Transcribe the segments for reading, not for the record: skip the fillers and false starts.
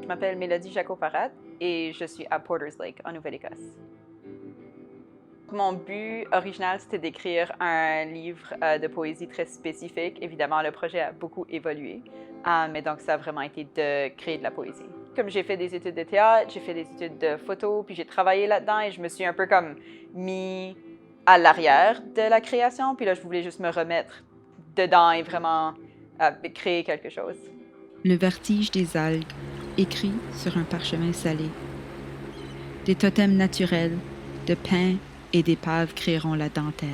Je m'appelle Mélodie Jacot-Farad et je suis à Porters Lake, en Nouvelle-Écosse. Mon but original, c'était d'écrire un livre de poésie très spécifique. Évidemment, le projet a beaucoup évolué, mais donc ça a vraiment été de créer de la poésie. Comme j'ai fait des études de théâtre, j'ai fait des études de photo, puis j'ai travaillé là-dedans et je me suis un peu comme mis à l'arrière de la création. Puis là, je voulais juste me remettre dedans et vraiment créer quelque chose. Le vertige des algues, écrit sur un parchemin salé. Des totems naturels, de pins et d'épaves créeront la dentelle.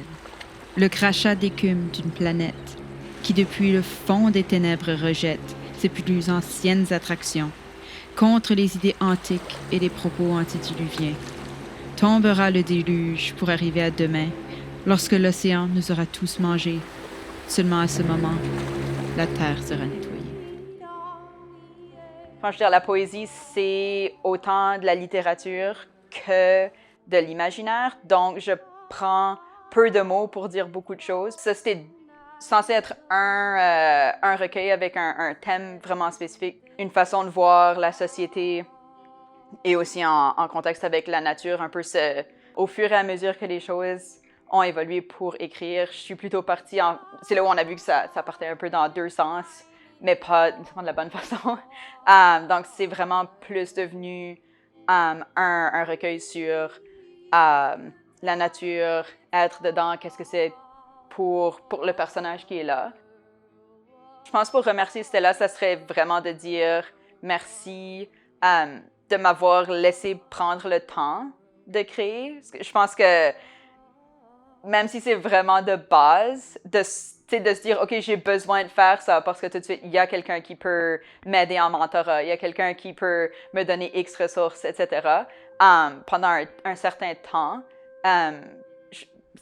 Le crachat d'écume d'une planète qui, depuis le fond des ténèbres, rejette ses plus anciennes attractions contre les idées antiques et les propos antidiluviens. Tombera le déluge pour arriver à demain, lorsque l'océan nous aura tous mangés. Seulement à ce moment, la terre sera nettoyée. Enfin, je veux dire, la poésie, c'est autant de la littérature que de l'imaginaire. Donc, je prends peu de mots pour dire beaucoup de choses. Ça, c'était censé être un recueil avec un thème vraiment spécifique, une façon de voir la société et aussi en contexte avec la nature, un peu au fur et à mesure que les choses ont évolué pour écrire. Je suis plutôt partie c'est là où on a vu que ça partait un peu dans deux sens, mais pas de la bonne façon. Donc, c'est vraiment plus devenu un recueil sur la nature, être dedans, qu'est-ce que c'est pour le personnage qui est là. Je pense pour remercier Stella, ça serait vraiment de dire merci de m'avoir laissé prendre le temps de créer. Je pense que même si c'est vraiment de base, de se dire, OK, j'ai besoin de faire ça parce que tout de suite, il y a quelqu'un qui peut m'aider en mentorat, il y a quelqu'un qui peut me donner X ressources, etc. Pendant un certain temps,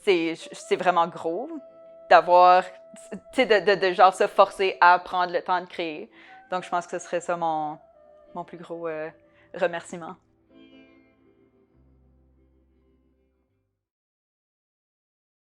c'est vraiment gros d'avoir, de genre se forcer à prendre le temps de créer. Donc, je pense que ce serait ça mon plus gros remerciement.